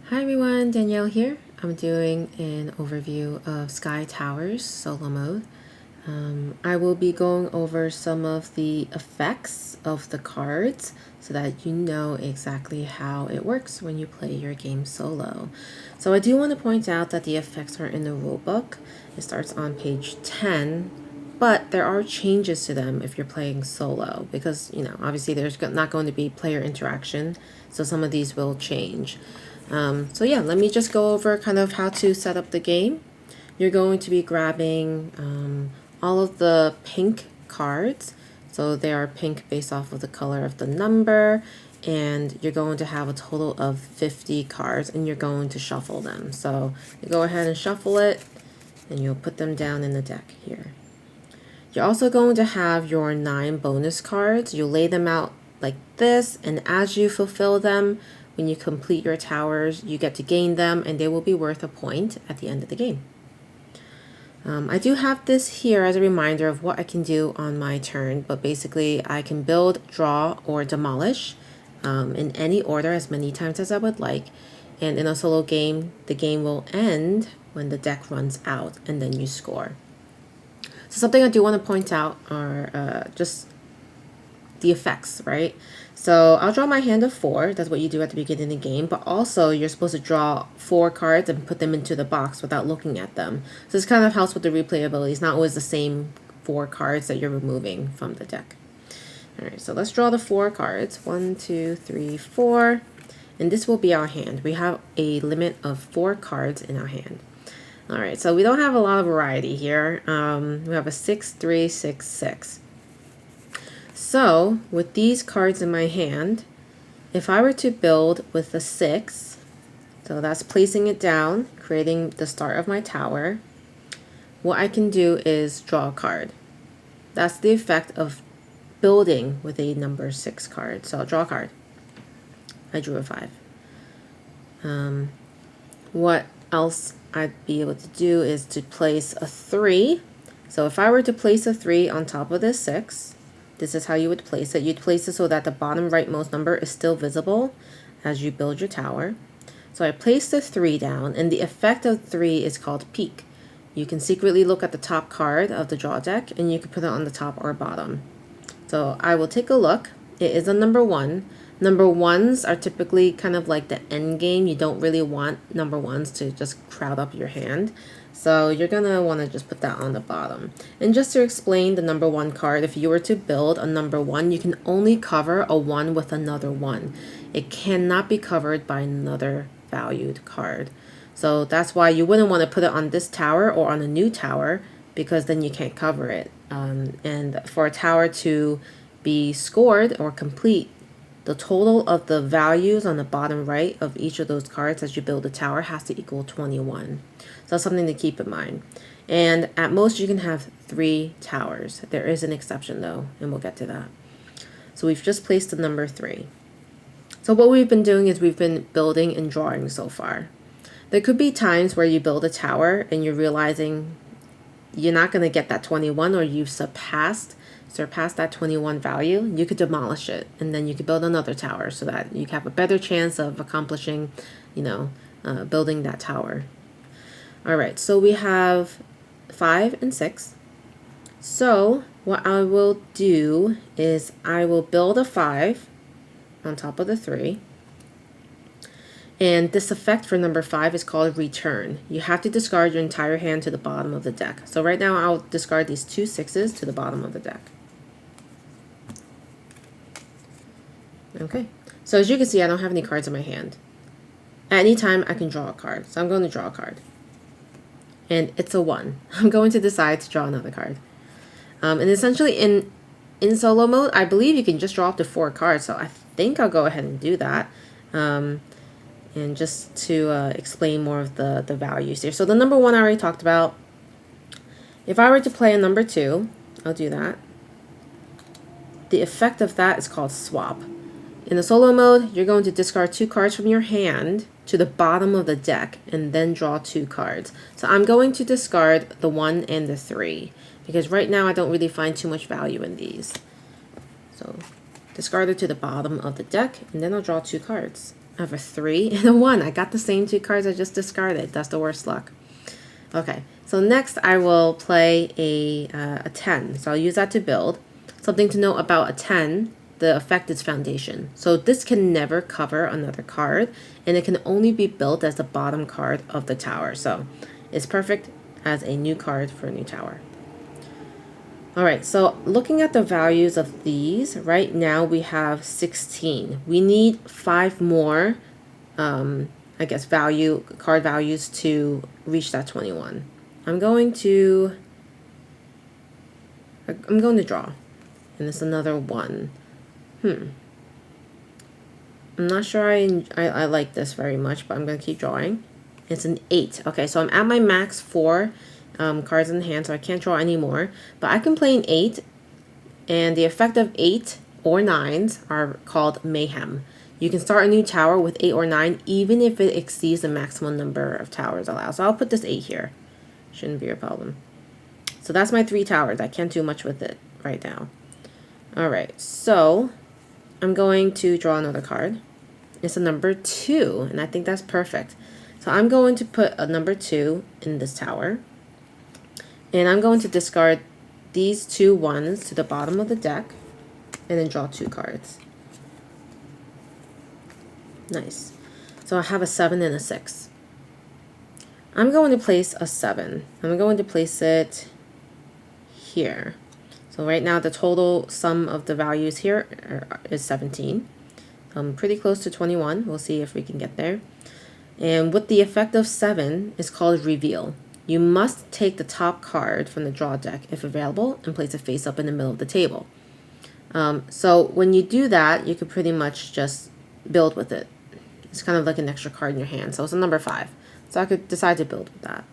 Hi everyone, Danielle here. I'm doing an overview of Sky Towers solo mode. I will be going over some of the effects of the cards so that you know exactly how it works when you play your game solo. So I do want to point out that the effects are in the rulebook. It starts on page 10, but there are changes to them if you're playing solo because, obviously there's not going to be player interaction, so some of these will change. So yeah, let me just go over kind of how to set up the game. You're going to be grabbing all of the pink cards. So they are pink based off of the color of the number. And you're going to have a total of 50 cards and you're going to shuffle them. So you go ahead and shuffle it and you'll put them down in the deck here. You're also going to have your 9 bonus cards. You'll lay them out like this, and as you fulfill them, when you complete your towers, you get to gain them, and they will be worth a point at the end of the game. I do have this here as a reminder of what I can do on my turn, but basically I can build, draw, or demolish in any order as many times as I would like. And in a solo game, the game will end when the deck runs out, and then you score. So something I do want to point out are just the effects, right? So I'll draw my hand of 4. That's what you do at the beginning of the game. But also you're supposed to draw 4 cards and put them into the box without looking at them. So this kind of helps with the replayability. It's not always the same 4 cards that you're removing from the deck. All right, so let's draw the 4 cards. 1, 2, 3, 4. And this will be our hand. We have a limit of 4 cards in our hand. All right, so we don't have a lot of variety here. We have a 6, 3, 6, 6. So with these cards in my hand, if I were to build with the 6, so that's placing it down, creating the start of my tower, what I can do is draw a card. That's the effect of building with a number 6 card. So I'll draw a card. I drew a 5. What else I'd be able to do is to place a 3. So if I were to place a 3 on top of this 6, this is how you would place it. You'd place it so that the bottom rightmost number is still visible as you build your tower. So I placed the 3 down, and the effect of 3 is called peek. You can secretly look at the top card of the draw deck, and you can put it on the top or bottom. So I will take a look. It is a number 1. Number 1s are typically kind of like the end game. You don't really want number 1s to just crowd up your hand. So you're going to want to just put that on the bottom. And just to explain the number 1 card, if you were to build a number 1, you can only cover a 1 with another 1. It cannot be covered by another valued card. So that's why you wouldn't want to put it on this tower or on a new tower, because then you can't cover it. And for a tower to be scored or complete, the total of the values on the bottom right of each of those cards as you build a tower has to equal 21. So that's something to keep in mind. And at most you can have 3 towers. There is an exception though, and we'll get to that. So we've just placed the number 3. So what we've been doing is we've been building and drawing so far. There could be times where you build a tower and you're realizing you're not going to get that 21, or you've surpassed that 21 value. You could demolish it, and then you could build another tower so that you have a better chance of accomplishing, building that tower. All right, so we have 5 and 6. So what I will do is I will build a 5 on top of the 3. And this effect for number 5 is called return. You have to discard your entire hand to the bottom of the deck. So right now I'll discard these 2 6s to the bottom of the deck. Okay, so as you can see, I don't have any cards in my hand. At any time I can draw a card. So I'm going to draw a card. And it's a 1. I'm going to decide to draw another card. And essentially in solo mode, I believe you can just draw up to 4 cards. So I think I'll go ahead and do that. And just to explain more of the values here. So the number 1 I already talked about. If I were to play a number 2, I'll do that. The effect of that is called swap. In the solo mode, you're going to discard 2 cards from your hand to the bottom of the deck and then draw 2 cards. So I'm going to discard the 1 and the 3 because right now I don't really find too much value in these. So discard it to the bottom of the deck, and then I'll draw 2 cards. I have a 3 and a 1. I got the same 2 cards I just discarded. That's the worst luck. Okay, so next I will play a 10. So I'll use that to build. Something to note about a 10, the effect is foundation. So this can never cover another card, and it can only be built as the bottom card of the tower. So it's perfect as a new card for a new tower. Alright, so looking at the values of these, right now we have 16. We need 5 more, I guess, card values to reach that 21. I'm going to draw. And it's another 1. I'm not sure I like this very much, but I'm going to keep drawing. It's an 8. Okay, so I'm at my max 4 cards in hand, so I can't draw anymore. But I can play an 8, and the effect of 8 or 9s are called Mayhem. You can start a new tower with 8 or 9, even if it exceeds the maximum number of towers allowed. So I'll put this 8 here. Shouldn't be a problem. So that's my 3 towers. I can't do much with it right now. Alright, so I'm going to draw another card. It's a number 2, and I think that's perfect. So I'm going to put a number 2 in this tower. And I'm going to discard these 2 1s to the bottom of the deck and then draw 2 cards. Nice. So I have a 7 and a 6. I'm going to place a 7. I'm going to place it here. So right now the total sum of the values here is 17. I'm pretty close to 21. We'll see if we can get there. And with the effect of 7 is called Reveal. You must take the top card from the draw deck, if available, and place it face up in the middle of the table. So when you do that, you could pretty much just build with it. It's kind of like an extra card in your hand. So it's a number 5. So I could decide to build with that.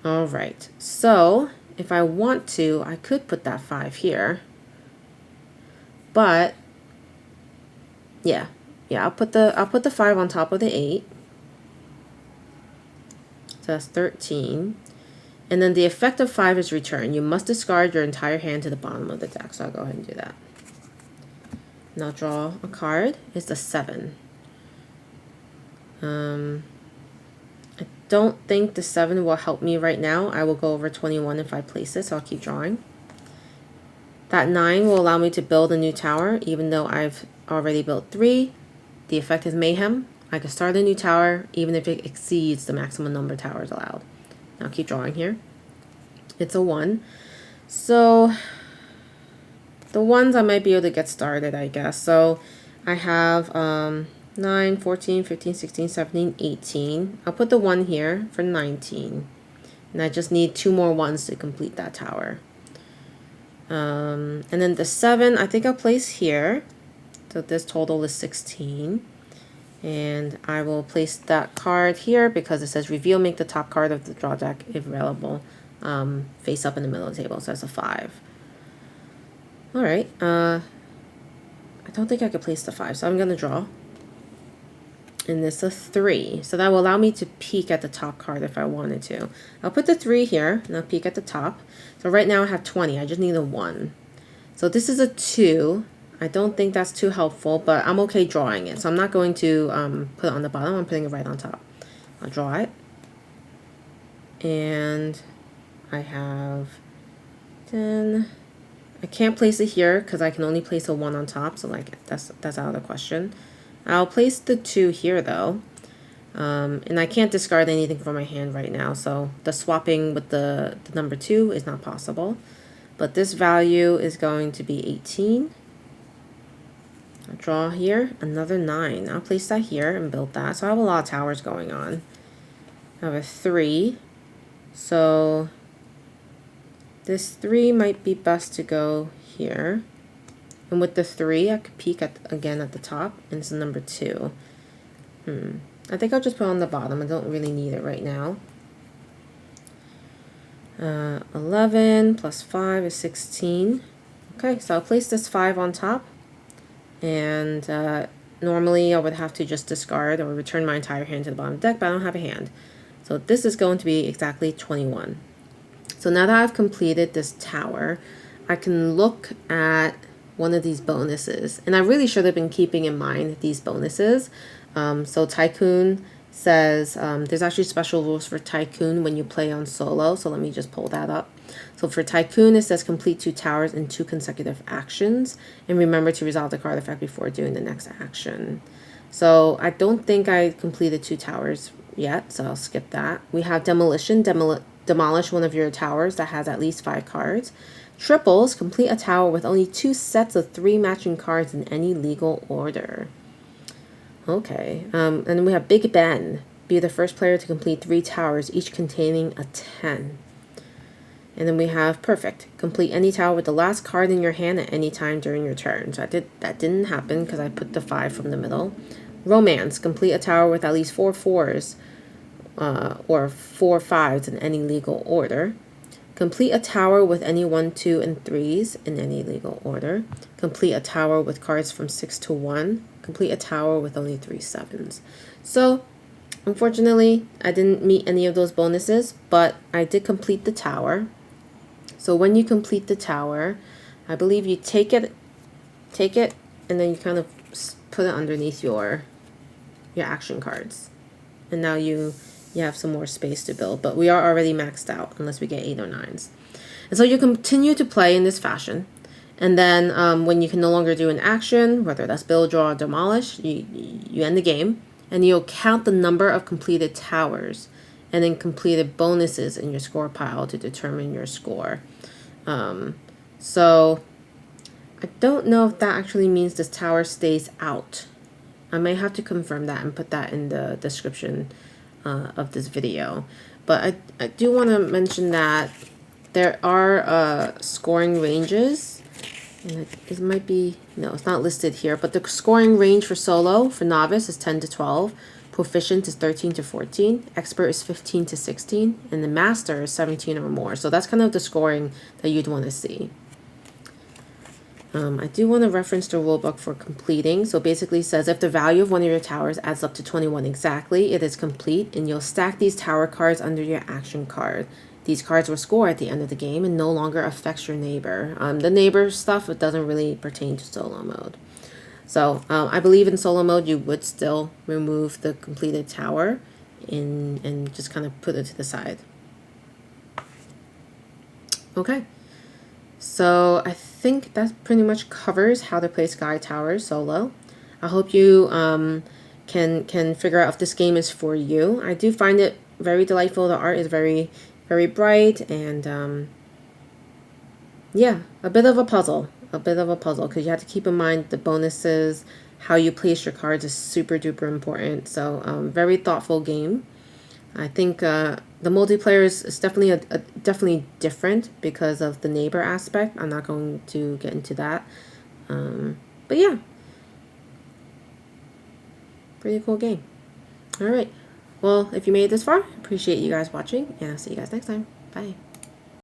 Alright, so if I want to, I could put that 5 here. But yeah, I'll put the 5 on top of the 8. So that's 13. And then the effect of 5 is return. You must discard your entire hand to the bottom of the deck. So I'll go ahead and do that. And I'll draw a card. It's the 7. I don't think the 7 will help me right now. I will go over 21 if I place it, so I'll keep drawing. That 9 will allow me to build a new tower, even though I've already built 3. The effect is Mayhem. I can start a new tower, even if it exceeds the maximum number of towers allowed. Now keep drawing here. It's a 1. So the 1s I might be able to get started, I guess. So I have 9, 14, 15, 16, 17, 18. I'll put the 1 here for 19. And I just need 2 more 1s to complete that tower. And then the 7, I think I'll place here. So this total is 16. And I will place that card here because it says reveal, make the top card of the draw deck, if available, face up in the middle of the table. So that's a 5. Alright, I don't think I could place the 5, so I'm going to draw. And this is a 3. So that will allow me to peek at the top card if I wanted to. I'll put the 3 here, and I'll peek at the top. So right now I have 20. I just need a 1. So this is a 2. I don't think that's too helpful, but I'm okay drawing it. So I'm not going to put it on the bottom. I'm putting it right on top. I'll draw it. And I have 10. I can't place it here because I can only place a 1 on top. So like that's out of the question. I'll place the 2 here though. And I can't discard anything from my hand right now. So the swapping with the number 2 is not possible. But this value is going to be 18. I'll draw here another 9. I'll place that here and build that. So I have a lot of towers going on. I have a 3. So this 3 might be best to go here. And with the 3, I could peek again at the top. And it's a number 2. I think I'll just put it on the bottom. I don't really need it right now. 11 plus 5 is 16. Okay, so I'll place this 5 on top. And normally I would have to just discard or return my entire hand to the bottom of the deck, but I don't have a hand. So this is going to be exactly 21. So now that I've completed this tower, I can look at one of these bonuses. And I really should have been keeping in mind these bonuses. So Tycoon says there's actually special rules for Tycoon when you play on solo. So let me just pull that up. So for Tycoon, it says complete 2 towers in 2 consecutive actions. And remember to resolve the card effect before doing the next action. So I don't think I completed 2 towers yet, so I'll skip that. We have Demolition. Demolish one of your towers that has at least 5 cards. Triples, complete a tower with only 2 sets of 3 matching cards in any legal order. Okay, and then we have Big Ben. Be the first player to complete 3 towers, each containing a 10. And then we have Perfect. Complete any tower with the last card in your hand at any time during your turn. So that didn't happen because I put the 5 from the middle. Romance. Complete a tower with at least 4 4s or 4 5s in any legal order. Complete a tower with any 1, 2, and 3s in any legal order. Complete a tower with cards from 6 to 1. Complete a tower with only 3 7s. So, unfortunately, I didn't meet any of those bonuses, but I did complete the tower. So when you complete the tower, I believe you take it, and then you kind of put it underneath your action cards. And now you have some more space to build, but we are already maxed out unless we get 8 or 9s. And so you continue to play in this fashion. And then when you can no longer do an action, whether that's build, draw, or demolish, you end the game. And you'll count the number of completed towers and then completed bonuses in your score pile to determine your score. So I don't know if that actually means this tower stays out. I may have to confirm that and put that in the description of this video. But I do want to mention that there are scoring ranges. And it might be, no, it's not listed here, but the scoring range for solo, for novice, is 10 to 12. Proficient is 13 to 14. Expert is 15 to 16. And the master is 17 or more. So that's kind of the scoring that you'd want to see. I do want to reference the rulebook for completing. So basically it says if the value of one of your towers adds up to 21 exactly, it is complete, and you'll stack these tower cards under your action card. These cards will score at the end of the game and no longer affects your neighbor. The neighbor stuff, it doesn't really pertain to solo mode. So I believe in solo mode you would still remove the completed tower and just kind of put it to the side. Okay. So I think that pretty much covers how to play Sky Towers solo. I hope you can figure out if this game is for you. I do find it very delightful. The art is very, very bright, and yeah, a bit of a puzzle. Because you have to keep in mind the bonuses, how you place your cards is super duper important. So very thoughtful game. I think the multiplayer is definitely definitely different because of the neighbor aspect. I'm not going to get into that. But yeah, pretty cool game. All right. Well, if you made it this far, appreciate you guys watching, and I'll see you guys next time. Bye.